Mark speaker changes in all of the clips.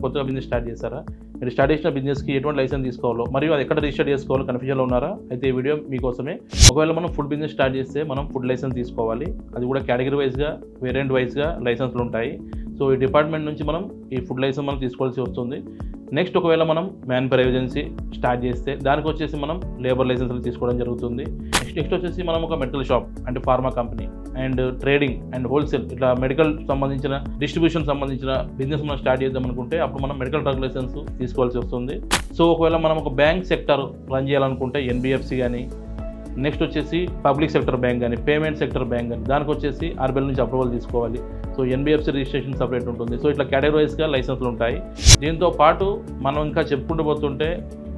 Speaker 1: కొత్తగా business start చేశారా? మీరు స్టార్ట్ చేసిన బిజినెస్కి ఎటువంటి లైసెన్స్ తీసుకోవాలో మరియు అది ఎక్కడ రిజిస్టర్ చేసుకోవాలో కన్ఫ్యూజన్లో ఉన్నారా? అయితే ఈ వీడియో మీకోసమే. ఒకవేళ మనం ఫుడ్ బిజినెస్ స్టార్ట్ చేస్తే మనం ఫుడ్ లైసెన్స్ తీసుకోవాలి. అది కూడా కేటగిరీ వైజ్గా, వేరియంట్ వైజ్గా లైసెన్స్లు ఉంటాయి. సో ఈ డిపార్ట్మెంట్ నుంచి మనం ఈ ఫుడ్ లైసెన్స్ మనం తీసుకోవాల్సి వస్తుంది. నెక్స్ట్ ఒకవేళ మనం మ్యాన్ పవర్ ఏజెన్సీ స్టార్ట్ చేస్తే దానికి వచ్చేసి మనం లేబర్ లైసెన్స్లు తీసుకోవడం జరుగుతుంది. నెక్స్ట్ వచ్చేసి మనం ఒక మెడికల్ షాప్ అంటే pharma company and trading and wholesale ఇట్లా మెడికల్ సంబంధించిన డిస్ట్రిబ్యూషన్ సంబంధించిన బిజినెస్ మనం స్టార్ట్ చేద్దాం అనుకుంటే అప్పుడు మనం మెడికల్ డ్రగ్ లైసెన్స్ తీసుకోవాల్సి వస్తుంది. సో ఒకవేళ మనం ఒక బ్యాంక్ సెక్టర్ రన్ చేయాలనుకుంటే ఎన్బిఎఫ్సి కానీ, నెక్స్ట్ వచ్చేసి పబ్లిక్ సెక్టర్ బ్యాంక్ కానీ, పేమెంట్ సెక్టర్ బ్యాంక్ కానీ, దానికి వచ్చేసి ఆర్బీఐ నుంచి అప్రూవల్ తీసుకోవాలి. సో ఎన్బిఎఫ్సి రిజిస్ట్రేషన్ సపరేట్ ఉంటుంది. సో ఇట్లా కేటగిరీ వైజ్గా లైసెన్స్లు ఉంటాయి. దీంతో పాటు మనం ఇంకా చెప్పుకుంటూ పోతుంటే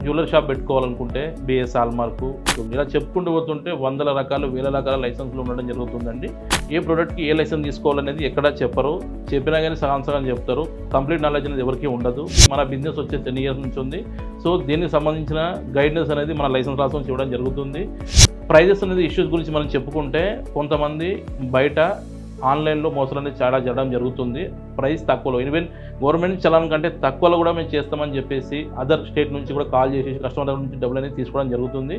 Speaker 1: జ్యువెలరీ షాప్ పెట్టుకోవాలనుకుంటే బిఎస్ హాల్మార్కు, ఇలా చెప్పుకుంటూ పోతుంటే వందల రకాలు వేల రకాల లైసెన్స్లు ఉండడం జరుగుతుందండి. ఏ ప్రోడక్ట్కి ఏ లైసెన్స్ తీసుకోవాలనేది ఎక్కడ చెప్పరు, చెప్పినా కానీ సగం చెప్తారు. కంప్లీట్ నాలెడ్జ్ అనేది ఎవరికి ఉండదు. మన బిజినెస్ వచ్చే 10 years నుంచి ఉంది. సో దీనికి సంబంధించిన గైడెన్స్ అనేది మన లైసెన్స్ రాసుకొని చూడడం జరుగుతుంది. ప్రైజెస్ అనేది ఇష్యూస్ గురించి మనం చెప్పుకుంటే కొంతమంది బయట ఆన్లైన్లో మోసాలు అనేది చాలా జరగడం జరుగుతుంది. ప్రైస్ తక్కువలో, ఈవెన్ గవర్నమెంట్ చలాన్ కంటే తక్కువలో కూడా మేము చేస్తామని చెప్పేసి అదర్ స్టేట్ నుంచి కూడా కాల్ చేసి కస్టమర్ దగ్గర నుంచి డబ్బులు అనేది తీసుకోవడం జరుగుతుంది.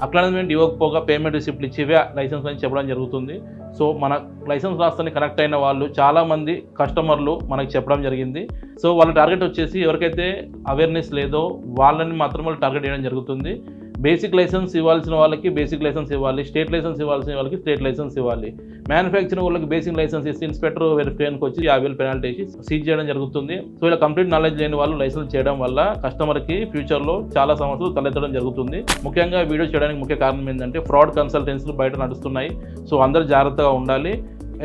Speaker 1: అట్లా మేము ఇవ్వకపోగా పేమెంట్ రిసిప్ట్లు ఇచ్చివే లైసెన్స్ అని చెప్పడం జరుగుతుంది. సో మన లైసెన్స్ రాస్తానికి కనెక్ట్ అయిన వాళ్ళు చాలామంది కస్టమర్లు మనకి చెప్పడం జరిగింది. సో వాళ్ళ టార్గెట్ వచ్చేసి ఎవరికైతే అవేర్నెస్ లేదో వాళ్ళని మాత్రం వాళ్ళు టార్గెట్ చేయడం జరుగుతుంది. బేసిక్ లైసెన్స్ ఇవ్వాల్సిన వాళ్ళకి బేసిక్ లైసెన్స్ ఇవ్వాలి, స్టేట్ లైసెన్స్ ఇవ్వాల్సిన వాళ్ళకి స్టేట్ లైసెన్స్ ఇవ్వాలి. మ్యానుఫ్యాక్చరింగ్ వాళ్ళకి బేసిక్ లైసెన్స్ ఇస్తే ఇన్స్పెక్టర్ వెరిఫికేషన్కి వచ్చి 50,000 పెనాల్టీ వేసి సీజ్ చేయడం జరుగుతుంది. సో ఇలా కంప్లీట్ నాలెడ్జ్ లేని వాళ్ళు లైసెన్స్ చేయడం వల్ల కస్టమర్కి ఫ్యూచర్లో చాలా సమస్యలు తలెత్తడం జరుగుతుంది. ముఖ్యంగా వీడియో చేయడానికి ముఖ్య కారణం ఏంటంటే ఫ్రాడ్ కన్సల్టెన్సీలు బయట నడుస్తున్నాయి. సో అందరూ జాగ్రత్తగా ఉండాలి.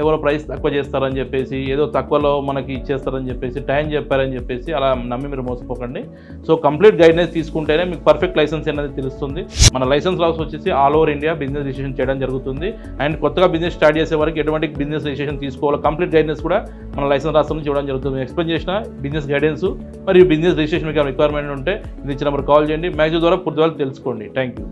Speaker 1: ఎవరో ప్రైస్ తక్కువ చేస్తారని చెప్పేసి, ఏదో తక్కువలో మనకి ఇచ్చేస్తారని చెప్పేసి, టైం చెప్పారని చెప్పేసి అలా నమ్మి మీరు మోసపోకండి. సో కంప్లీట్ గైడెన్స్ తీసుకుంటేనే మీకు పర్ఫెక్ట్ లైసెన్స్ అనేది తెలుస్తుంది. మన లైసెన్స్ లాస్ వచ్చేసి all over India business registration చేయడం జరుగుతుంది. అండ్ కొత్తగా బిజినెస్ స్టార్ట్ చేసే వరకు ఎటువంటి బిజినెస్ రిజిస్ట్రేషన్ తీసుకోవాలో కంప్లీట్ గైడెన్స్ కూడా మన లైసెన్స్ రాష్ట్రం నుంచి ఇవ్వడం జరుగుతుంది. ఎక్స్ప్లెయిన్ చేసిన బిజినెస్ గైడెన్స్ మరియు బిజినెస్ రిజిస్ట్రేషన్ మీకు రిక్వైర్మెంట్ ఉంటే ఇది ఇచ్చిన నెంబర్ కాల్ చేయండి. మ్యాగ్జిన్ ద్వారా పూర్తి తెలుసుకోండి. Thank you.